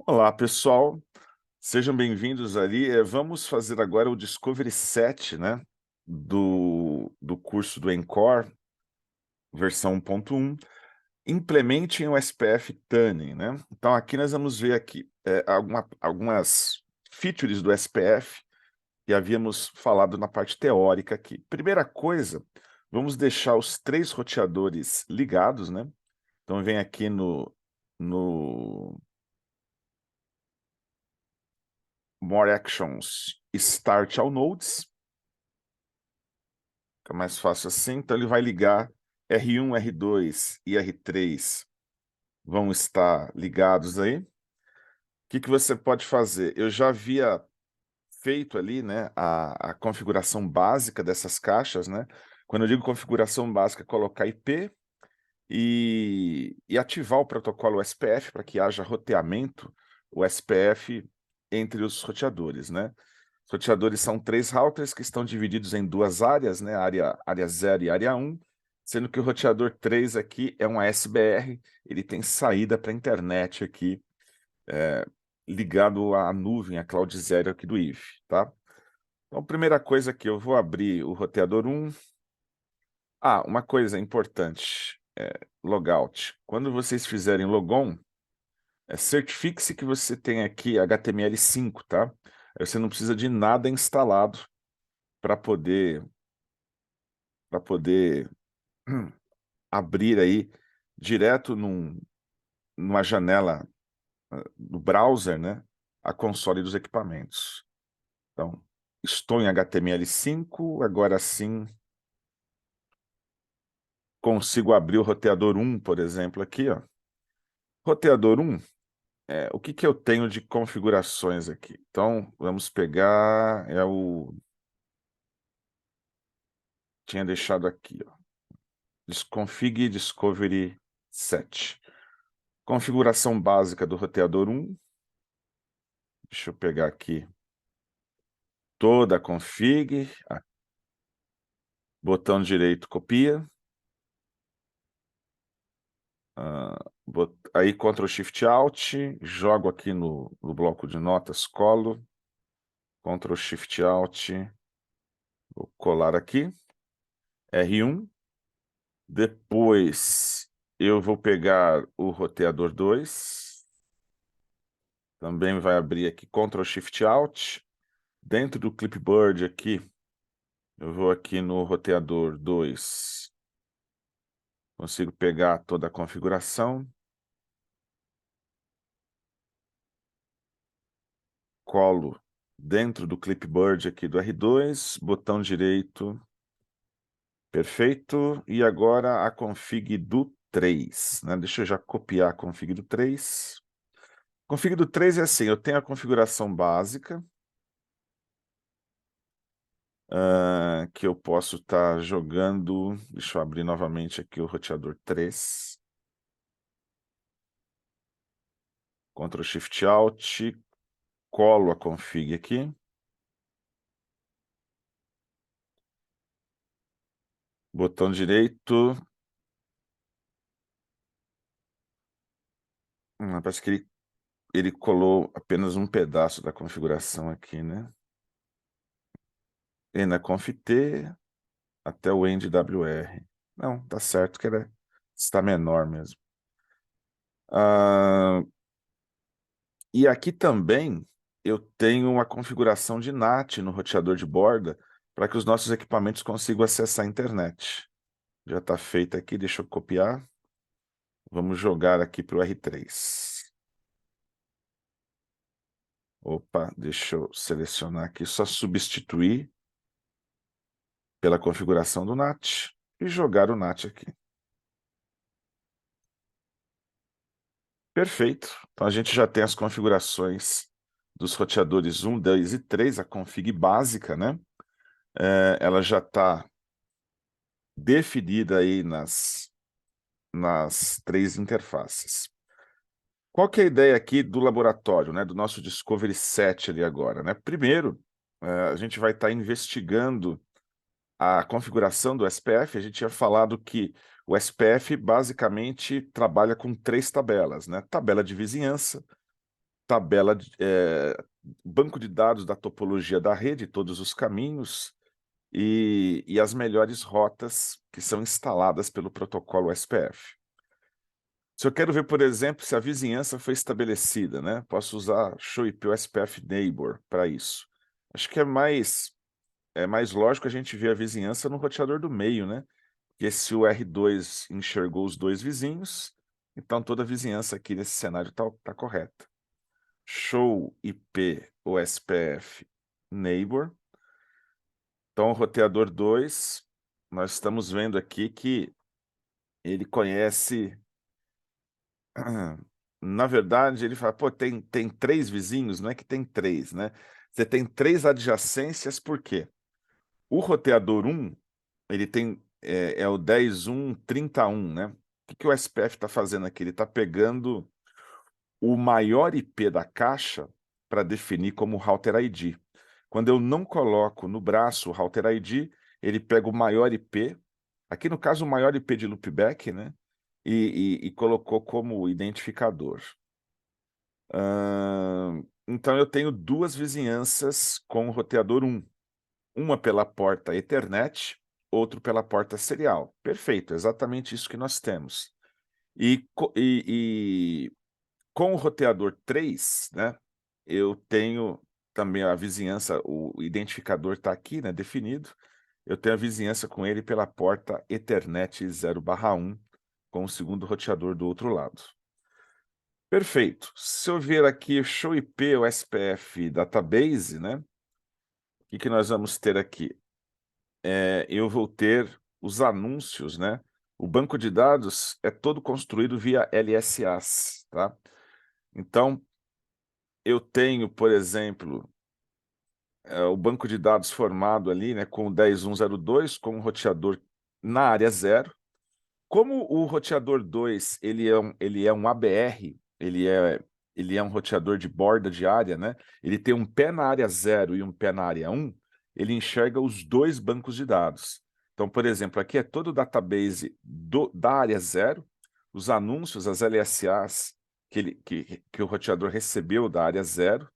Olá, pessoal. Sejam bem-vindos ali. Vamos fazer agora o Discovery 7, né? Do curso do Encore, versão 1.1. Implemente o SPF Tuning, né? Então, aqui nós vamos ver aqui algumas features do SPF que havíamos falado na parte teórica aqui. Primeira coisa, vamos deixar os 3 roteadores ligados, né? Então, vem aqui no More Actions, Start All Nodes. Fica mais fácil assim. Então ele vai ligar R1, R2 e R3 vão estar ligados aí. O que você pode fazer? Eu já havia feito ali, né, a configuração básica dessas caixas, né? Quando eu digo configuração básica, colocar IP e ativar o protocolo SPF para que haja roteamento, o SPF entre os roteadores, né? Os roteadores são 3 routers que estão divididos em 2 áreas, né? Área 0 e área 1, sendo que o roteador 3 aqui é um ASBR, ele tem saída para a internet aqui, ligado à nuvem, à Cloud Zero aqui do IF, tá? Então, primeira coisa aqui, eu vou abrir o roteador 1. Uma coisa importante, logout. Quando vocês fizerem logon, certifique-se que você tem aqui HTML5, tá? Aí você não precisa de nada instalado para poder abrir aí direto numa janela do browser, né, a console dos equipamentos. Então, estou em HTML5, agora sim consigo abrir o roteador 1, por exemplo, aqui, ó. Roteador 1, o que eu tenho de configurações aqui? Então, vamos pegar, tinha deixado aqui, ó, Config Discovery 7. Configuração básica do roteador 1. Deixa eu pegar aqui toda a config. Botão direito, copia. Aí Ctrl Shift Alt, jogo aqui no bloco de notas, colo. Ctrl Shift Alt, vou colar aqui. R1. Depois eu vou pegar o roteador 2. Também vai abrir aqui Ctrl Shift Alt. Dentro do clipboard aqui, eu vou aqui no roteador 2. Consigo pegar toda a configuração. Colo dentro do clipboard aqui do R2, botão direito, perfeito. E agora a config do 3, né? Deixa eu já copiar a config do 3. Config do 3 é assim, eu tenho a configuração básica, que eu posso estar jogando. Deixa eu abrir novamente aqui o roteador 3. Ctrl Shift Alt, colo a config aqui. Botão direito. Parece que ele colou apenas um pedaço da configuração aqui, né? E na conft até o endwr. Não, tá certo que está menor mesmo. E aqui também eu tenho uma configuração de NAT no roteador de borda para que os nossos equipamentos consigam acessar a internet. Já está feito aqui, deixa eu copiar. Vamos jogar aqui para o R3. Opa, deixa eu selecionar aqui, só substituir pela configuração do NAT e jogar o NAT aqui. Perfeito. Então a gente já tem as configurações dos roteadores 1, 2 e 3, a config básica, né? Ela já está definida aí nas 3 interfaces. Qual que é a ideia aqui do laboratório, né? Do nosso Discovery 7 ali agora, né? Primeiro, a gente vai estar investigando a configuração do SPF. A gente tinha falado que o SPF basicamente trabalha com 3 tabelas, né? Tabela de vizinhança, tabela, banco de dados da topologia da rede, todos os caminhos e as melhores rotas que são instaladas pelo protocolo SPF. Se eu quero ver, por exemplo, se a vizinhança foi estabelecida, né? Posso usar show IP SPF Neighbor para isso. Acho que é mais lógico a gente ver a vizinhança no roteador do meio, né? Porque se o R2 enxergou os dois vizinhos, então toda a vizinhança aqui nesse cenário tá correta. Show IP OSPF Neighbor. Então, o roteador 2, nós estamos vendo aqui que ele conhece... Na verdade, ele fala, pô, tem 3 vizinhos, não é que tem 3, né? Você tem 3 adjacências, por quê? O roteador 1, ele tem, é o 10.1.30.1, né? O que o SPF está fazendo aqui? Ele está pegando o maior IP da caixa para definir como router ID. Quando eu não coloco no braço o router ID, ele pega o maior IP, aqui no caso o maior IP de loopback, né? E colocou como identificador. Então eu tenho 2 vizinhanças com o roteador 1. Uma pela porta Ethernet, outro pela porta serial. Perfeito, exatamente isso que nós temos. E com o roteador 3, né, eu tenho também a vizinhança, o identificador está aqui, né, definido. Eu tenho a vizinhança com ele pela porta Ethernet 0/1, com o segundo roteador do outro lado. Perfeito. Se eu ver aqui show IP ou SPF database, né, o que nós vamos ter aqui? Eu vou ter os anúncios, né? O banco de dados é todo construído via LSAs, tá? Então, eu tenho, por exemplo, o banco de dados formado ali, né, com o 10.1.0.2, com o roteador na área 0. Como o roteador 2 ele é um ABR, ele é um roteador de borda de área, né? Ele tem um pé na área 0 e um pé na área 1, ele enxerga os 2 bancos de dados. Então, por exemplo, aqui é todo o database da área 0, os anúncios, as LSAs que o roteador recebeu da área 0,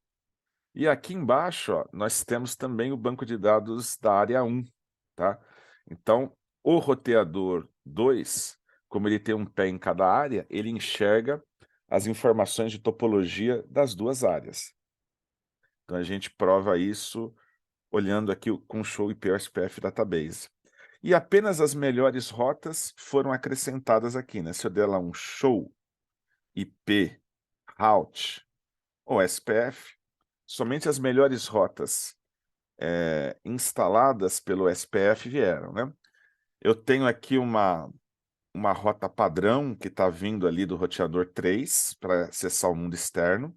e aqui embaixo, ó, nós temos também o banco de dados da área 1, tá? Então, o roteador 2, como ele tem um pé em cada área, ele enxerga as informações de topologia das 2 áreas. Então, a gente prova isso olhando aqui com o show IP SPF Database. E apenas as melhores rotas foram acrescentadas aqui, né? Se eu der lá um show IP route ou SPF, somente as melhores rotas instaladas pelo SPF vieram, né? Eu tenho aqui uma rota padrão que está vindo ali do roteador 3 para acessar o mundo externo.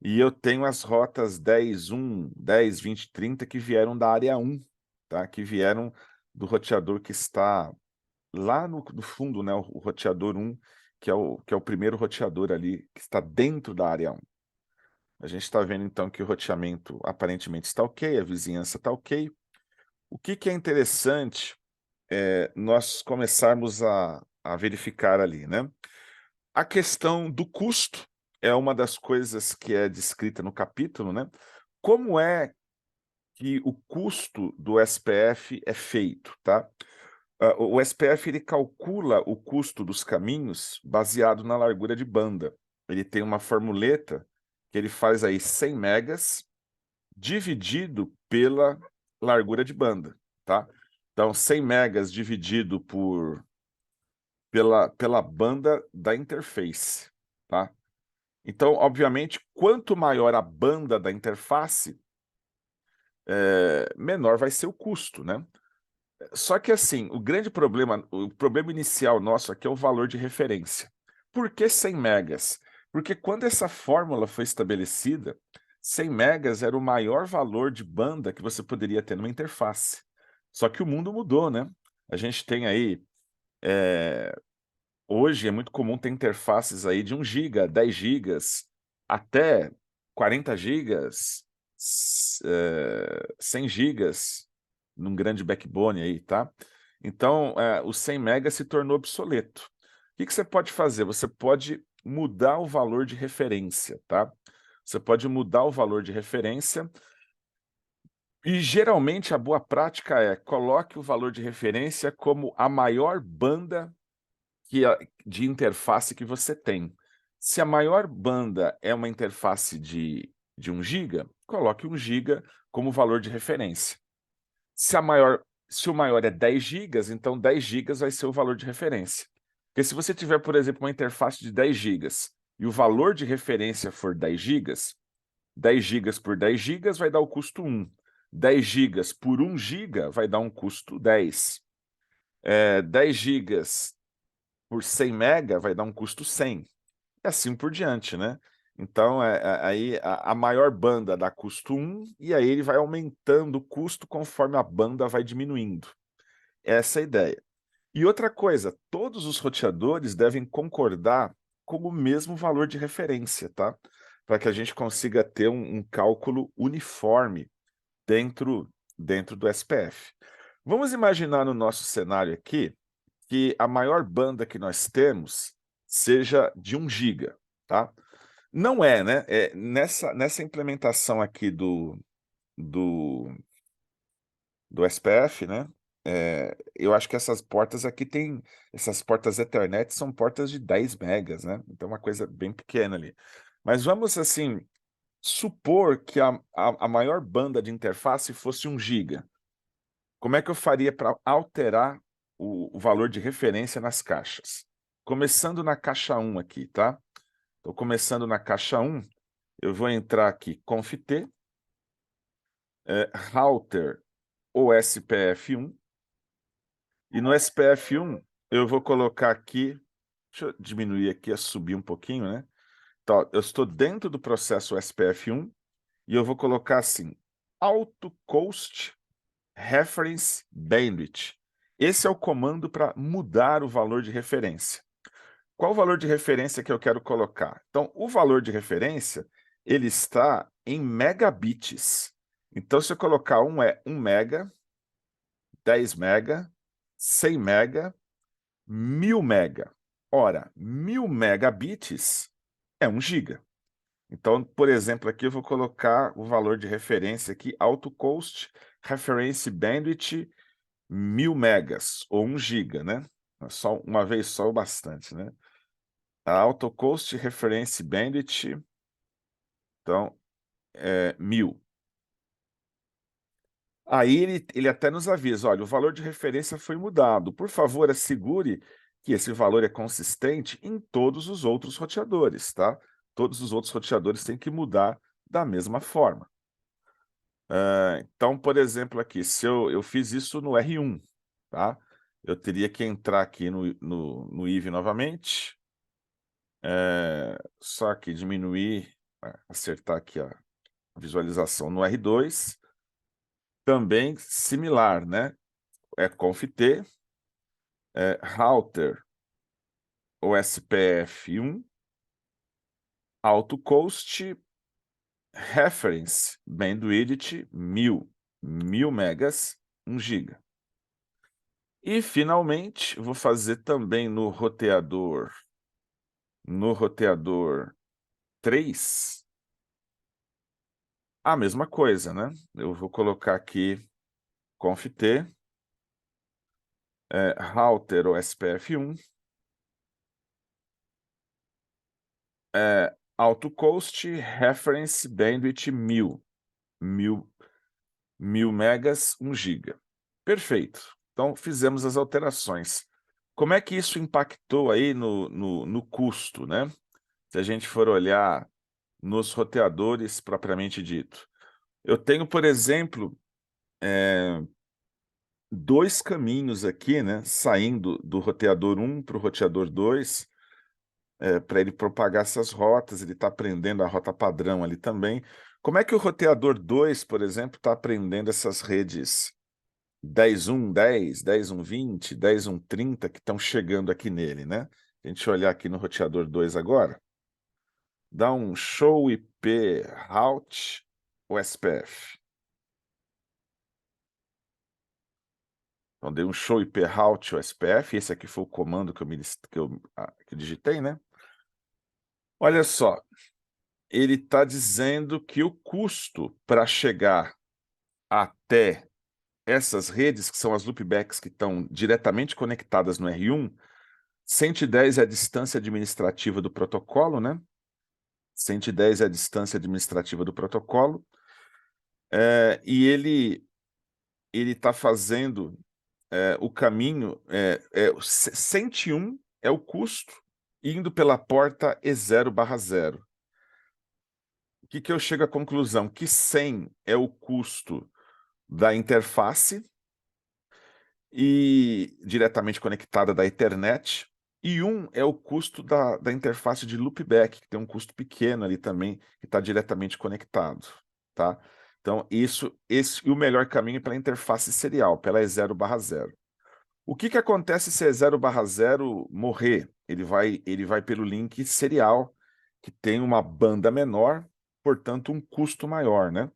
E eu tenho as rotas 10.1, 10, 20, 30 que vieram da área 1, tá? Que vieram do roteador que está lá no fundo, né? O roteador 1, que é o primeiro roteador ali, que está dentro da área 1. A gente está vendo então que o roteamento aparentemente está ok, a vizinhança está ok. O que é interessante nós começarmos a verificar ali, né? A questão do custo é uma das coisas que é descrita no capítulo, né? Como é que o custo do SPF é feito, tá? O SPF ele calcula o custo dos caminhos baseado na largura de banda. Ele tem uma formuleta que ele faz aí 100 megas dividido pela largura de banda, tá? Então, 100 megas dividido pela banda da interface, tá? Então, obviamente, quanto maior a banda da interface, menor vai ser o custo, né? Só que assim, o problema inicial nosso aqui é o valor de referência. Por que 100 megas? Porque quando essa fórmula foi estabelecida, 100 megas era o maior valor de banda que você poderia ter numa interface. Só que o mundo mudou, né? A gente tem aí, hoje é muito comum ter interfaces aí de 1 GB, 10 GB, até 40 GB, 100 GB, num grande backbone aí, tá? Então, o 100 MB se tornou obsoleto. O que você pode fazer? Você pode mudar o valor de referência, tá? Você pode mudar o valor de referência e, geralmente, a boa prática é coloque o valor de referência como a maior banda de interface que você tem. Se a maior banda é uma interface de 1 giga, coloque 1 giga como valor de referência. Se o maior é 10 gigas, então 10 gigas vai ser o valor de referência. Porque se você tiver, por exemplo, uma interface de 10 gigas e o valor de referência for 10 gigas, 10 gigas por 10 gigas vai dar o custo 1. 10 gigas por 1 giga vai dar um custo 10. 10 gigas por 100 mega vai dar um custo 100. E assim por diante, né? Então, aí a maior banda dá custo 1, e aí ele vai aumentando o custo conforme a banda vai diminuindo. Essa é a ideia. E outra coisa, todos os roteadores devem concordar com o mesmo valor de referência, tá? Para que a gente consiga ter um cálculo uniforme dentro do SPF. Vamos imaginar no nosso cenário aqui que a maior banda que nós temos seja de 1 giga, tá? Não é, né? Nessa implementação aqui do SPF, né? Eu acho que essas portas aqui essas portas Ethernet são portas de 10 megas, né? Então, uma coisa bem pequena ali. Mas vamos, assim, supor que a maior banda de interface fosse 1 giga. Como é que eu faria para alterar o valor de referência nas caixas? Começando na caixa 1 aqui, tá? Então, começando na caixa 1, eu vou entrar aqui, conft, router OSPF1, e no SPF1 eu vou colocar aqui, deixa eu diminuir aqui, subir um pouquinho, né? Então, eu estou dentro do processo SPF1 e eu vou colocar assim, AutoCost Reference Bandwidth. Esse é o comando para mudar o valor de referência. Qual o valor de referência que eu quero colocar? Então, o valor de referência, ele está em megabits. Então, se eu colocar 1 mega, 10 mega, 100 mega, 1000 mega. Ora, 1000 megabits é 1 giga. Então, por exemplo, aqui eu vou colocar o valor de referência aqui, AutoCost Reference Bandwidth 1000 megas, ou 1 giga, né? Só uma vez só, bastante, né? A AutoCost Reference Bandwidth, então, 1000. Aí ele até nos avisa, olha, o valor de referência foi mudado. Por favor, assegure que esse valor é consistente em todos os outros roteadores, tá? Todos os outros roteadores têm que mudar da mesma forma. Então, por exemplo, aqui, se eu fiz isso no R1, tá? Eu teria que entrar aqui no IV novamente, só que diminuir, acertar aqui a visualização no R2, também similar, né? Conft, router OSPF1, AutoCost Reference Bandwidth 1000 megas, 1 giga. E, finalmente, vou fazer também no roteador 3, a mesma coisa, né? Eu vou colocar aqui conft, router OSPF1, AutoCost Reference Bandwidth 1000 megas, 1 giga. Perfeito. Então, fizemos as alterações. Como é que isso impactou aí no custo, né? Se a gente for olhar nos roteadores propriamente dito. Eu tenho, por exemplo, 2 caminhos aqui, né? Saindo do roteador 1 para o roteador 2, para ele propagar essas rotas, ele está aprendendo a rota padrão ali também. Como é que o roteador 2, por exemplo, está aprendendo essas redes 10.1.10, 10.1.20, 10.1.30 que estão chegando aqui nele, né? A gente olhar aqui no roteador 2 agora, dá um show IP route OSPF. Então, dei um show IP route OSPF, esse aqui foi o comando que eu digitei, né? Olha só, ele está dizendo que o custo para chegar até essas redes, que são as loopbacks que estão diretamente conectadas no R1, 110 é a distância administrativa do protocolo, né? 110 é a distância administrativa do protocolo, e ele está fazendo o caminho, 101 é o custo, indo pela porta E0/0. O que eu chego à conclusão? Que 100 é o custo da interface, e diretamente conectada da Ethernet, e 1 é o custo da interface de loopback, que tem um custo pequeno ali também, que está diretamente conectado, tá? Então, esse o melhor caminho pela interface serial, pela E0/0. O que acontece se E0/0 morrer? Ele vai pelo link serial, que tem uma banda menor, portanto, um custo maior, né?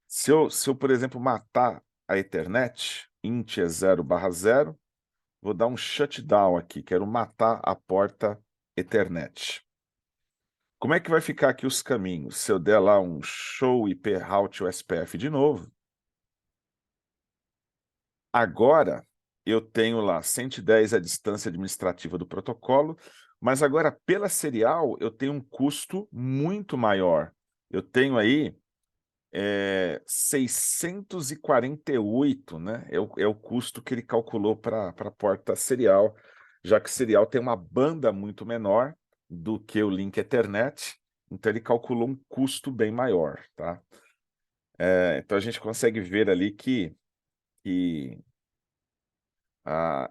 Se eu, por exemplo, matar a Ethernet, int E0/0, vou dar um shutdown aqui, quero matar a porta Ethernet. Como é que vai ficar aqui os caminhos? Se eu der lá um show IP route USPF de novo, agora eu tenho lá 110 a distância administrativa do protocolo, mas agora pela serial eu tenho um custo muito maior. Eu tenho aí 648, né? É o custo que ele calculou para a porta serial, já que o serial tem uma banda muito menor do que o link Ethernet, então ele calculou um custo bem maior, tá? Então a gente consegue ver ali que ah,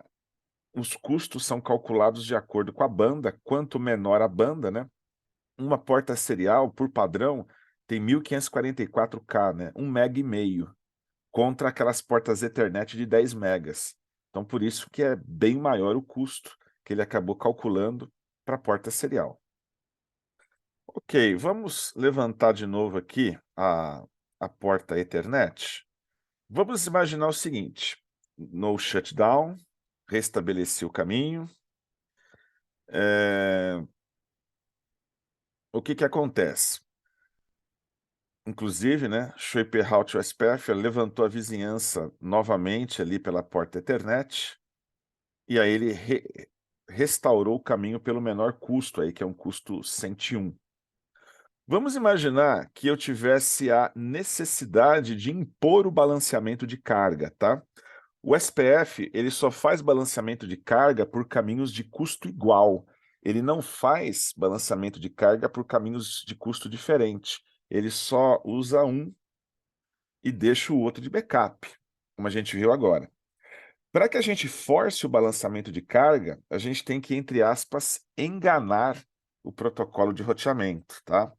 os custos são calculados de acordo com a banda. Quanto menor a banda, né? Uma porta serial, por padrão, tem 1544K, né? 1,5 MB. Contra aquelas portas Ethernet de 10 megas. Então, por isso que é bem maior o custo que ele acabou calculando para a porta serial. Ok, vamos levantar de novo aqui a porta Ethernet. Vamos imaginar o seguinte: no shutdown, restabeleci o caminho. O que acontece? Inclusive, né, Schweperhaut USPF levantou a vizinhança novamente ali pela porta Ethernet, e aí ele restaurou o caminho pelo menor custo aí, que é um custo 101. Vamos imaginar que eu tivesse a necessidade de impor o balanceamento de carga, tá? O SPF, ele só faz balanceamento de carga por caminhos de custo igual. Ele não faz balanceamento de carga por caminhos de custo diferente. Ele só usa um e deixa o outro de backup, como a gente viu agora. Para que a gente force o balanceamento de carga, a gente tem que, entre aspas, enganar o protocolo de roteamento, tá?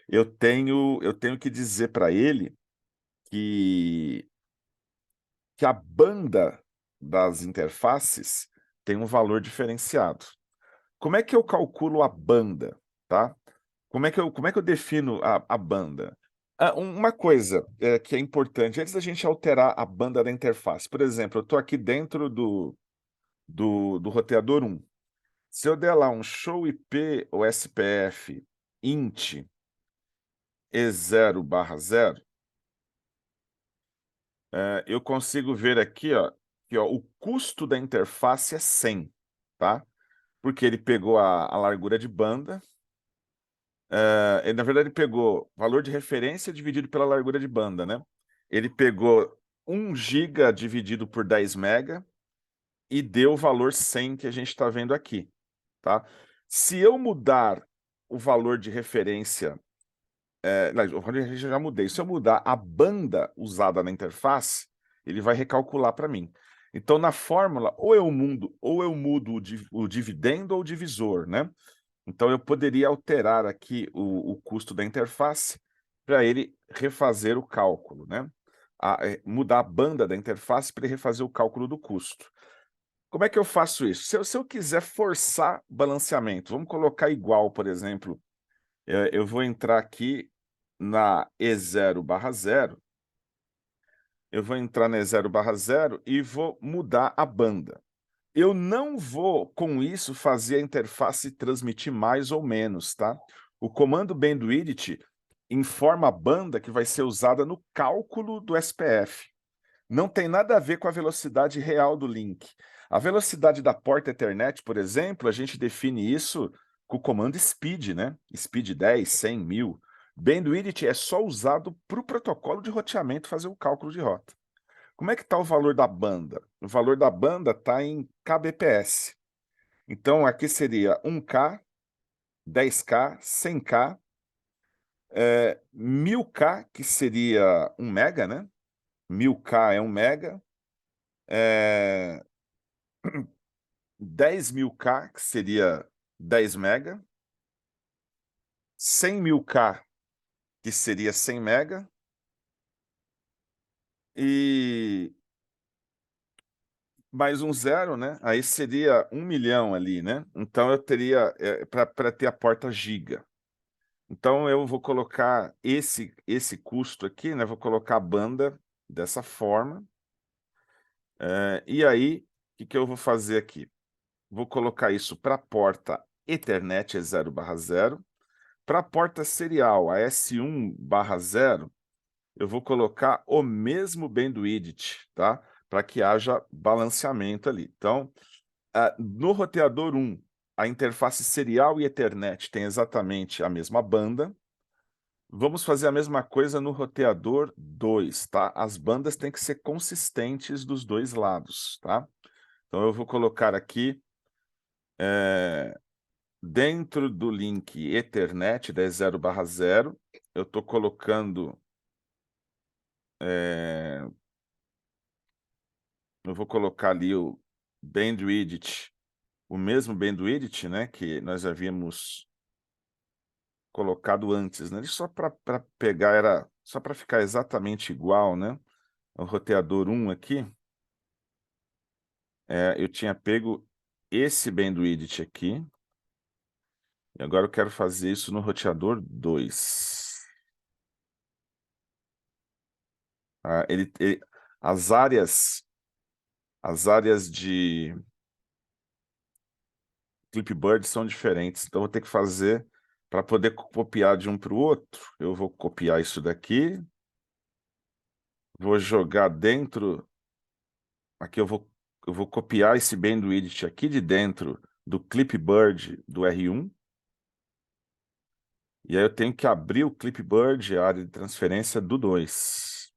Eu tenho que dizer para ele que a banda das interfaces tem um valor diferenciado. Como é que eu calculo a banda, tá? Como é que eu defino a banda? Uma coisa que é importante, antes da gente alterar a banda da interface, por exemplo, eu estou aqui dentro do roteador 1. Se eu der lá um show IP ou SPF int E0/0, eu consigo ver aqui, ó, que ó, o custo da interface é 100, tá? Porque ele pegou a largura de banda, ele, na verdade, pegou valor de referência dividido pela largura de banda, né? Ele pegou 1 GB dividido por 10 MB e deu o valor 100 que a gente está vendo aqui, tá? Se eu mudar o valor de referência, o valor de referência eu já mudei. Se eu mudar a banda usada na interface, ele vai recalcular para mim. Então, na fórmula, ou eu mudo o dividendo ou o divisor, né? Então, eu poderia alterar aqui o custo da interface para ele refazer o cálculo, né? Mudar a banda da interface para ele refazer o cálculo do custo. Como é que eu faço isso? Se eu quiser forçar balanceamento, vamos colocar igual, por exemplo, eu vou entrar aqui na E0/0, eu vou entrar na E0/0 e vou mudar a banda. Eu não vou, com isso, fazer a interface transmitir mais ou menos, tá? O comando bandwidth informa a banda que vai ser usada no cálculo do SPF. Não tem nada a ver com a velocidade real do link. A velocidade da porta Ethernet, por exemplo, a gente define isso com o comando speed, né? Speed 10, 100, 1000. Bandwidth é só usado para o protocolo de roteamento fazer o cálculo de rota. Como é que está o valor da banda? O valor da banda está em kbps. Então, aqui seria 1K, 10K, 100K, 1000K, que seria 1 mega, né? 1000K é 1 mega. 10.000K, que seria 10 mega. 100.000K, que seria 100 mega. E mais um zero, né? Aí seria 1 milhão ali, né? Então eu teria, para ter a porta giga. Então eu vou colocar esse custo aqui, né? Vou colocar a banda dessa forma. E aí, o que eu vou fazer aqui? Vou colocar isso para a porta Ethernet, é 0/0. Para a porta serial, a S1/0, eu vou colocar o mesmo bandwidth, tá? Para que haja balanceamento ali. Então, no roteador 1, a interface serial e Ethernet tem exatamente a mesma banda. Vamos fazer a mesma coisa no roteador 2, tá? As bandas têm que ser consistentes dos dois lados, tá? Então, eu vou colocar aqui, dentro do link Ethernet, da 0/0, eu estou colocando... eu vou colocar ali o bandwidth, o mesmo bandwidth, né, que nós havíamos colocado antes, né? Só para pegar, era só para ficar exatamente igual, né? O roteador 1 aqui, eu tinha pego esse bandwidth aqui, e agora eu quero fazer isso no roteador 2. As áreas de Clipboard são diferentes, então eu vou ter que fazer para poder copiar de um para o outro. Eu vou copiar isso daqui, vou jogar dentro, aqui eu vou copiar esse bandwidth aqui de dentro do Clipboard do R1, e aí eu tenho que abrir o Clipboard, a área de transferência do 2.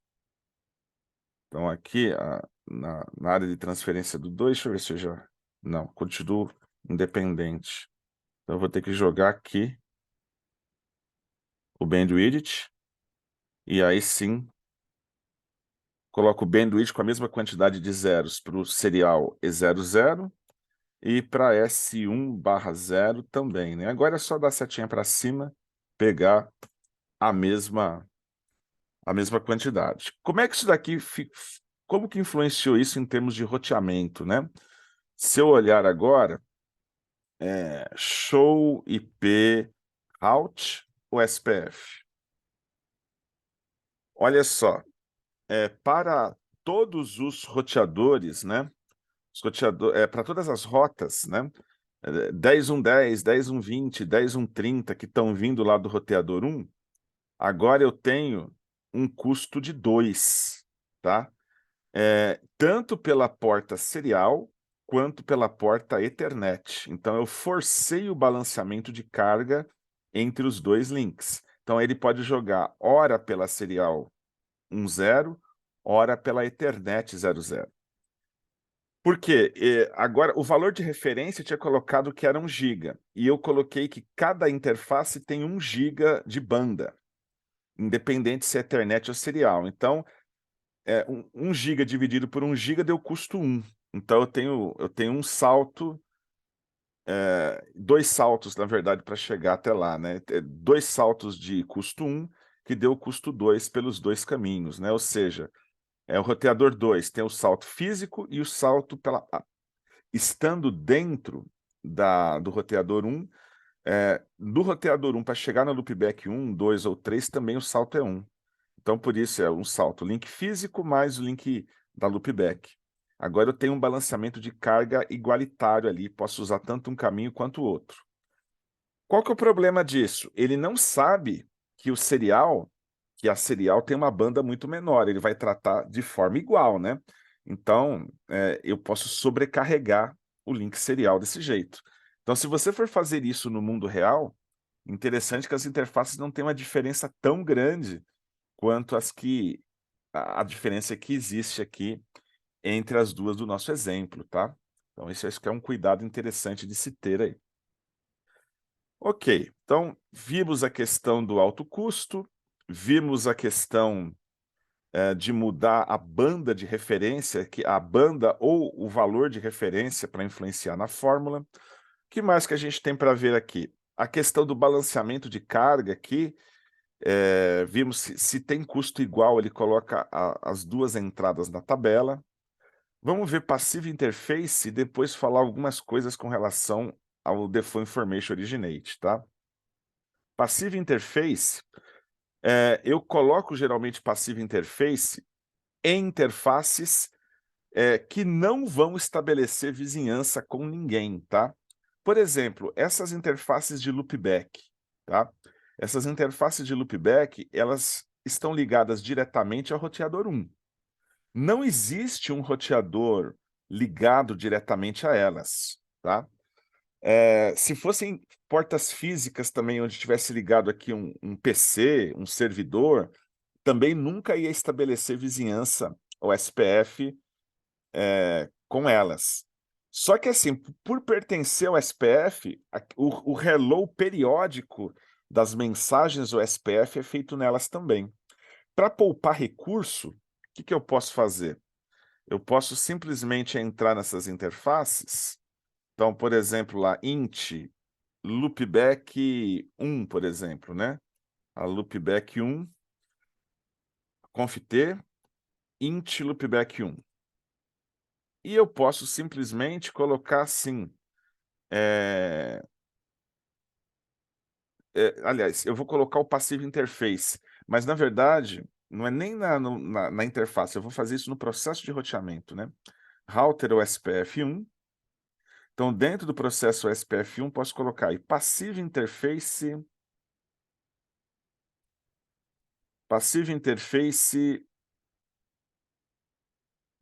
Então aqui, na área de transferência do 2, deixa eu ver se eu já... Não, continuo independente. Então eu vou ter que jogar aqui o bandwidth, e aí sim coloco o bandwidth com a mesma quantidade de zeros para o serial E00 e para S1/0 também, né? Agora é só dar setinha para cima, pegar a mesma quantidade. Como é que isso daqui, como que influenciou isso em termos de roteamento, né? Se eu olhar agora, show IP out ou SPF. Olha só, para todos os roteadores, né? Para todas as rotas, né? 10.1.10, 10.1.20, 10.1.30 que estão vindo lá do roteador 1, agora eu tenho um custo de 2, tá? Tanto pela porta serial quanto pela porta Ethernet. Então eu forcei o balanceamento de carga entre os dois links. Então ele pode jogar ora pela serial 1.0, ora pela Ethernet 0.0. Por quê? Agora, o valor de referência eu tinha colocado que era 1 GB, e eu coloquei que cada interface tem 1 GB de banda, independente se é Ethernet ou serial. Então, 1 GB dividido por 1 GB deu custo 1. Então, eu tenho um salto, 2 saltos, na verdade, para chegar até lá, né? 2 saltos de custo 1, que deu custo 2 pelos 2 caminhos, né? Ou seja, o roteador 2 tem o salto físico e o salto estando dentro do roteador 1, do roteador 1 para chegar no loopback 1, 2 ou 3, também o salto é 1. Então, por isso, é um salto link físico mais o link da loopback. Agora eu tenho um balanceamento de carga igualitário ali, posso usar tanto um caminho quanto o outro. Qual que é o problema disso? Ele não sabe que que a serial tem uma banda muito menor, ele vai tratar de forma igual, né? Então, eu posso sobrecarregar o link serial desse jeito. Então, se você for fazer isso no mundo real, interessante que as interfaces não têm uma diferença tão grande quanto a diferença que existe aqui entre as duas do nosso exemplo, tá? Então, isso acho que é um cuidado interessante de se ter aí. Ok, então vimos a questão do alto custo, vimos a questão de mudar a banda de referência, a banda ou o valor de referência para influenciar na fórmula. O que mais que a gente tem para ver aqui? A questão do balanceamento de carga aqui, vimos se tem custo igual, ele coloca as duas entradas na tabela. Vamos ver Passive Interface e depois falar algumas coisas com relação ao Default Information Originate, tá? Passive Interface, eu coloco geralmente Passive Interface em interfaces que não vão estabelecer vizinhança com ninguém, tá? Por exemplo, essas interfaces de loopback, tá? Essas interfaces de loopback, elas estão ligadas diretamente ao roteador 1. Não existe um roteador ligado diretamente a elas, tá? Se fossem portas físicas também, onde tivesse ligado aqui um PC, um servidor, também nunca ia estabelecer vizinhança ou SPF com elas. Só que assim, por pertencer ao SPF, o hello periódico das mensagens do SPF é feito nelas também. Para poupar recurso, o que eu posso fazer? Eu posso simplesmente entrar nessas interfaces. Então, por exemplo, lá, int loopback 1, por exemplo, né? A loopback 1, conft int loopback 1. E eu posso simplesmente colocar assim, aliás, eu vou colocar o passive interface, mas na verdade, não é nem na interface, eu vou fazer isso no processo de roteamento, né? Router OSPF1. Então, dentro do processo OSPF1, posso colocar aí passive interface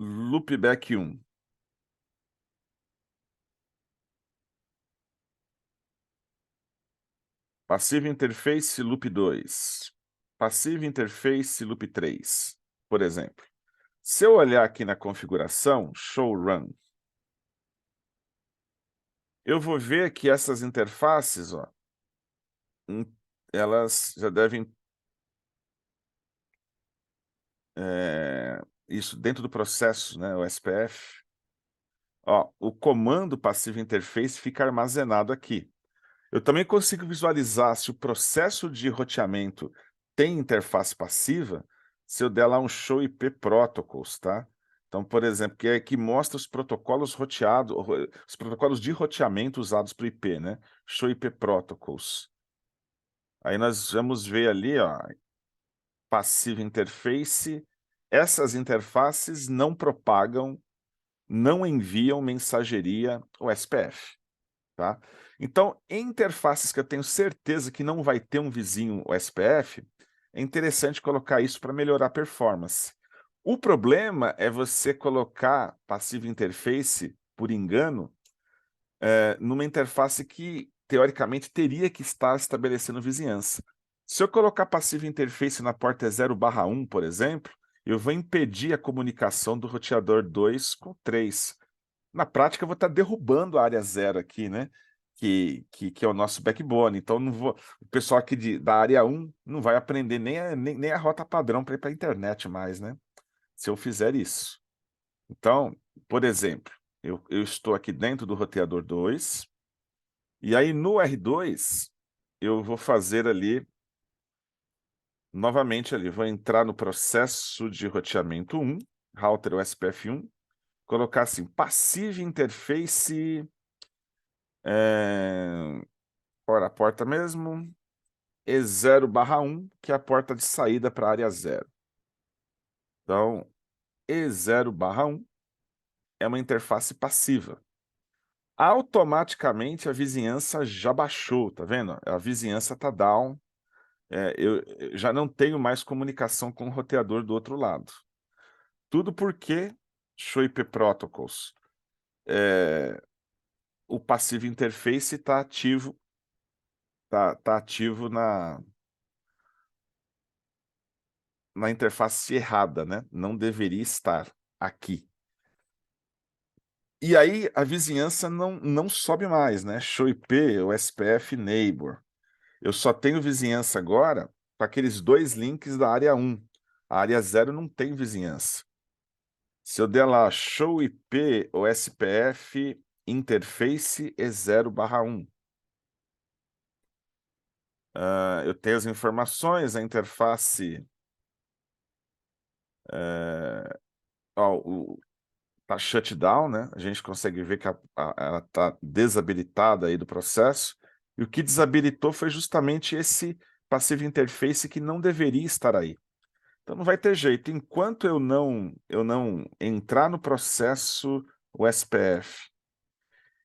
loopback 1. Passive interface loop 2. Passive interface loop 3, por exemplo. Se eu olhar aqui na configuração, show run, eu vou ver que essas interfaces, ó, elas já devem... isso dentro do processo, né, o SPF. Ó, o comando passive interface fica armazenado aqui. Eu também consigo visualizar se o processo de roteamento tem interface passiva, se eu der lá um show IP protocols, tá? Então, por exemplo, que mostra os protocolos roteados, os protocolos de roteamento usados para o IP, né? Show IP protocols. Aí nós vamos ver ali, ó, passive interface. Essas interfaces não propagam, não enviam mensageria ou SPF. Tá? Então, em interfaces que eu tenho certeza que não vai ter um vizinho OSPF, é interessante colocar isso para melhorar a performance. O problema é você colocar passive interface, por engano, numa interface que, teoricamente, teria que estar estabelecendo vizinhança. Se eu colocar passive interface na porta 0/1, por exemplo, eu vou impedir a comunicação do roteador 2 com 3. Na prática, eu vou estar derrubando a área 0 aqui, né? Que é o nosso backbone. Então, o pessoal aqui da área 1 não vai aprender nem a rota padrão para ir para a internet mais, né? Se eu fizer isso. Então, por exemplo, eu estou aqui dentro do roteador 2, e aí no R2, eu vou fazer ali, novamente ali, vou entrar no processo de roteamento 1, router USPF1, colocar assim, passive interface... Ora, a porta mesmo, E0/1, que é a porta de saída para a área 0. Então, E0/1 é uma interface passiva. automaticamente a vizinhança já baixou, tá vendo? A vizinhança tá down, eu já não tenho mais comunicação com o roteador do outro lado. Tudo porque SHA-IP Protocols, o passive interface está ativo, tá ativo na interface errada, né? Não deveria estar aqui. E aí a vizinhança não sobe mais, né? SHA-IP, o SPF Neighbor. Eu só tenho vizinhança agora com aqueles 2 links da área 1. A área 0 não tem vizinhança. Se eu der lá show IP ou SPF interface E0/1. Eu tenho as informações, a interface tá shutdown, né? A gente consegue ver que ela tá desabilitada aí do processo. E o que desabilitou foi justamente esse passive interface que não deveria estar aí. Então não vai ter jeito. Enquanto eu não entrar no processo o SPF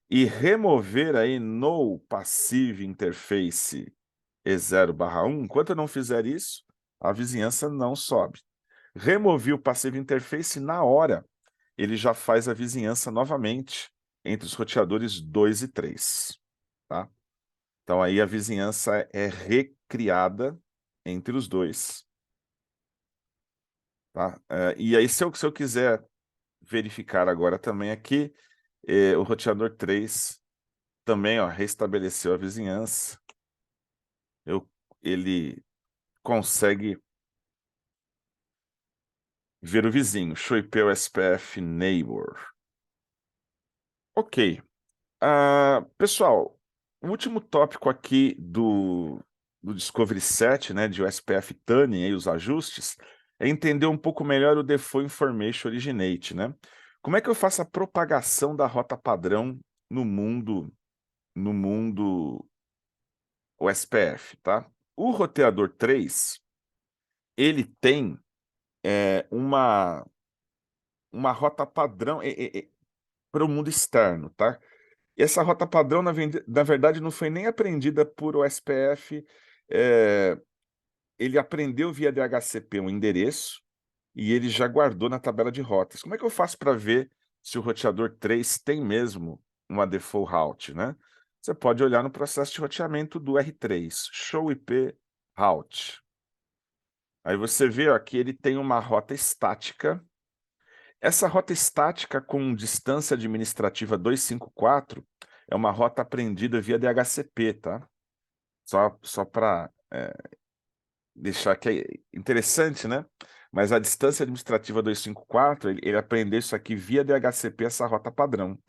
e remover aí no passive interface E0/1, enquanto eu não fizer isso, a vizinhança não sobe. Removi o passive interface, na hora, ele já faz a vizinhança novamente entre os roteadores 2 e 3, tá? Então aí a vizinhança é recriada entre os dois, tá? E aí se eu quiser verificar agora também aqui, o roteador 3 também, ó, restabeleceu a vizinhança. Ele consegue ver o vizinho, SHA-IP SPF Neighbor. Ok. Pessoal, o último tópico aqui do Discovery 7, né, de USPF Tuning e os ajustes, é entender um pouco melhor o Default Information Originate, né? Como é que eu faço a propagação da rota padrão no mundo USPF, tá? O roteador 3, ele tem uma rota padrão para o mundo externo, tá? E essa rota padrão, na verdade, não foi nem aprendida por o SPF, ele aprendeu via DHCP um endereço e ele já guardou na tabela de rotas. Como é que eu faço para ver se o roteador 3 tem mesmo uma default route, né? Você pode olhar no processo de roteamento do R3, Show IP Route. Aí você vê, ó, que ele tem uma rota estática. Essa rota estática com distância administrativa 254 é uma rota aprendida via DHCP, tá? Só para deixar que é interessante, né? Mas a distância administrativa 254, ele aprendeu isso aqui via DHCP, essa rota padrão.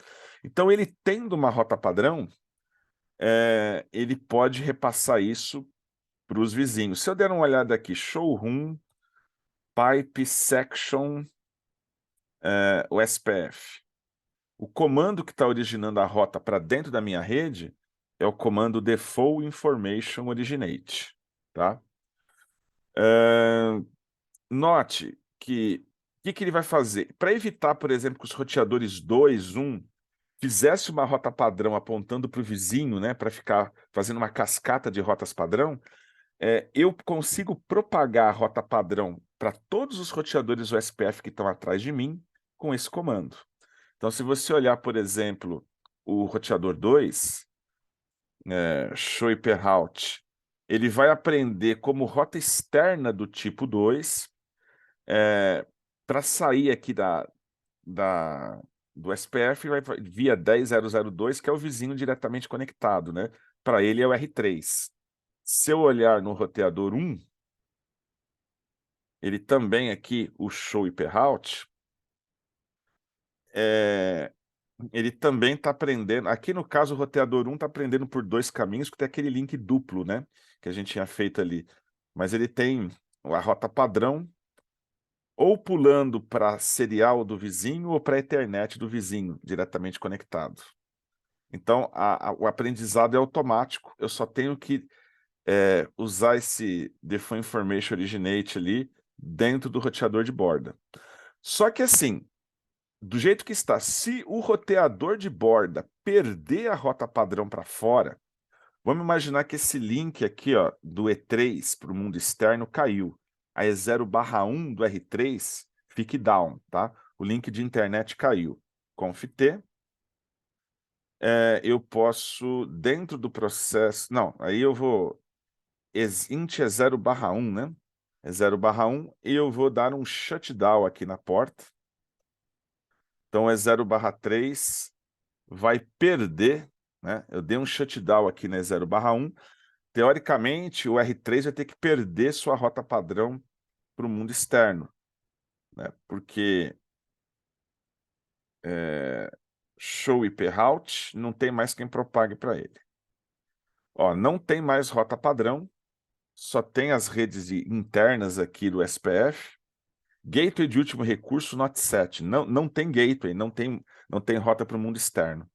Então, ele tendo uma rota padrão, ele pode repassar isso para os vizinhos. Se eu der uma olhada aqui, showroom, pipe section, o SPF. O comando que está originando a rota para dentro da minha rede é o comando default information originate, tá? Note que o que ele vai fazer? Para evitar, por exemplo, que os roteadores 2, 1 fizesse uma rota padrão apontando para o vizinho, né, para ficar fazendo uma cascata de rotas padrão, eu consigo propagar a rota padrão para todos os roteadores USPF que estão atrás de mim com esse comando. Então, se você olhar, por exemplo, o roteador 2, show IP route, ele vai aprender como rota externa do tipo 2, para sair aqui do SPF, vai via 10002, que é o vizinho diretamente conectado, né? Para ele é o R3. Se eu olhar no roteador 1, ele também aqui, o show IP route, ele também está aprendendo, aqui no caso o roteador 1 está aprendendo por 2 caminhos, que tem aquele link duplo, né? Que a gente tinha feito ali. Mas ele tem a rota padrão, ou pulando para serial do vizinho ou para a Ethernet do vizinho, diretamente conectado. Então, o aprendizado é automático, eu só tenho que usar esse Default Information Originate ali dentro do roteador de borda. Só que assim, do jeito que está, se o roteador de borda perder a rota padrão para fora, vamos imaginar que esse link aqui, ó, do E3 para o mundo externo caiu. A E0/1 do R3 fique down, tá? O link de internet caiu. Conf T. Eu posso, dentro do processo... Não, aí eu vou... int E0/1, né? E0/1, e eu vou dar um shutdown aqui na porta. Então, E0/3 vai perder, né? Eu dei um shutdown aqui na E0/1. Teoricamente, o R3 vai ter que perder sua rota padrão para o mundo externo, né? Porque show IP route não tem mais quem propague para ele. Ó, não tem mais rota padrão, só tem as redes internas aqui do SPF. Gateway de último recurso not set. Não tem gateway, não tem rota para o mundo externo.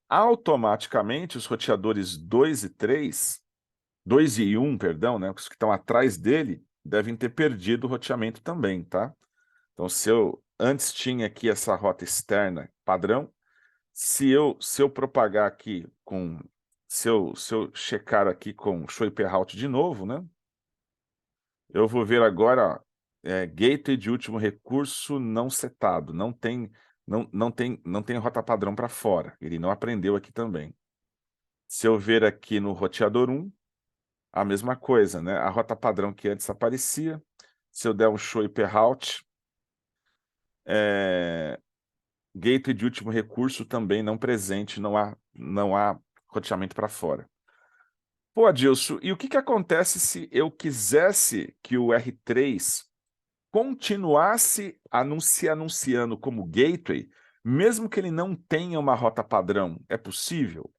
Automaticamente, os roteadores 2 e 3, 2 e 1, perdão, né, os que estão atrás dele, devem ter perdido o roteamento também, tá? Então, se eu antes tinha aqui essa rota externa padrão, se eu propagar aqui com... Se eu checar aqui com show IP route de novo, né? Eu vou ver agora, ó, gateway de último recurso não setado, não tem rota padrão para fora, ele não aprendeu aqui também. Se eu ver aqui no roteador 1, a mesma coisa, né? A rota padrão que antes aparecia, se eu der um show IP route, gateway de último recurso também não presente, não há roteamento para fora. Pô, Adilson, e o que acontece se eu quisesse que o R3 continuasse anunciando como gateway, mesmo que ele não tenha uma rota padrão? É possível?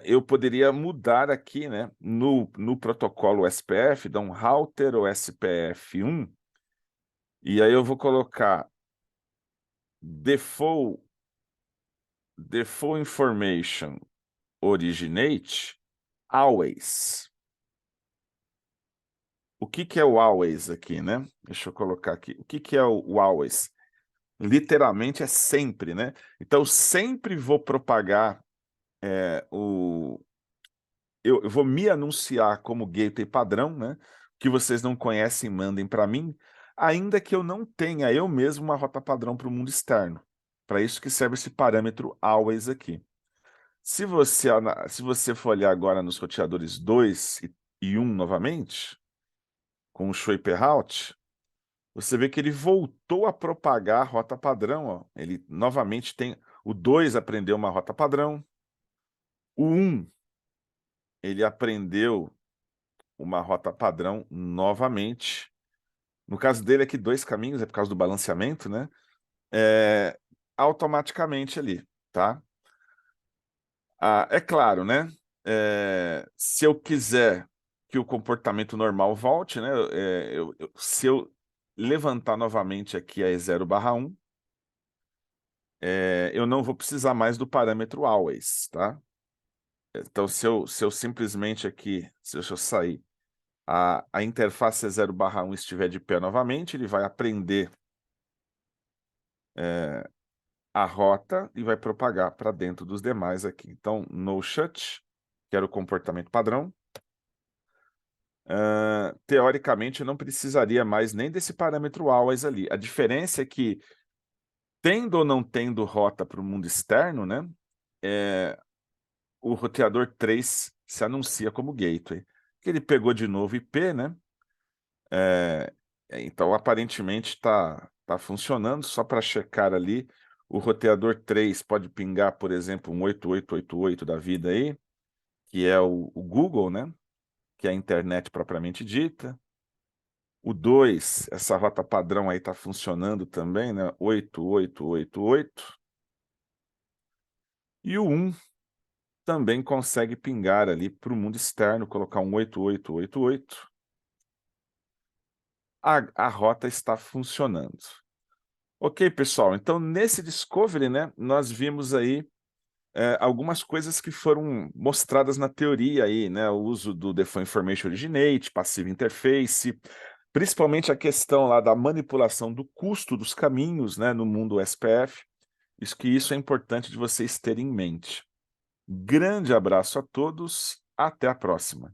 Eu poderia mudar aqui, né, no protocolo SPF, dar um router ou SPF1, e aí eu vou colocar default information originate always. O que é o always aqui, né? Deixa eu colocar aqui. O que é o always? Literalmente é sempre, né? Então, sempre vou propagar eu vou me anunciar como gateway padrão, né? Que vocês não conhecem, mandem para mim, ainda que eu não tenha eu mesmo uma rota padrão para o mundo externo. Para isso que serve esse parâmetro always aqui. Se você for olhar agora nos roteadores 2 e 1 novamente, com o show IP route, você vê que ele voltou a propagar a rota padrão. Ó. Ele novamente tem... O 2 aprendeu uma rota padrão. O 1, ele aprendeu uma rota padrão novamente. No caso dele aqui, 2 caminhos, é por causa do balanceamento, né? Automaticamente ali, tá? É claro, né? Se eu quiser que o comportamento normal volte, né? Se eu levantar novamente aqui a E0/1, eu não vou precisar mais do parâmetro always, tá? Então, se eu simplesmente aqui, se eu sair, a interface E0/1 estiver de pé novamente, ele vai aprender a rota e vai propagar para dentro dos demais aqui. Então, no shut, que era o comportamento padrão, teoricamente eu não precisaria mais nem desse parâmetro always ali. A diferença é que, tendo ou não tendo rota para o mundo externo, né, o roteador 3 se anuncia como gateway. Que ele pegou de novo IP, né? Então, aparentemente está funcionando. Só para checar ali, o roteador 3 pode pingar, por exemplo, um 8888 da vida aí, que é o Google, né? Que é a internet propriamente dita. O 2, essa rota padrão aí está funcionando também, né? 8888. E o 1 também consegue pingar ali para o mundo externo, colocar um 8888. A rota está funcionando. Ok, pessoal, então nesse Discovery, né, nós vimos aí algumas coisas que foram mostradas na teoria aí, né, o uso do Default Information Originate, Passive Interface, Principalmente a questão lá da manipulação do custo dos caminhos, né, no mundo SPF, isso é importante de vocês terem em mente. Grande abraço a todos, até a próxima.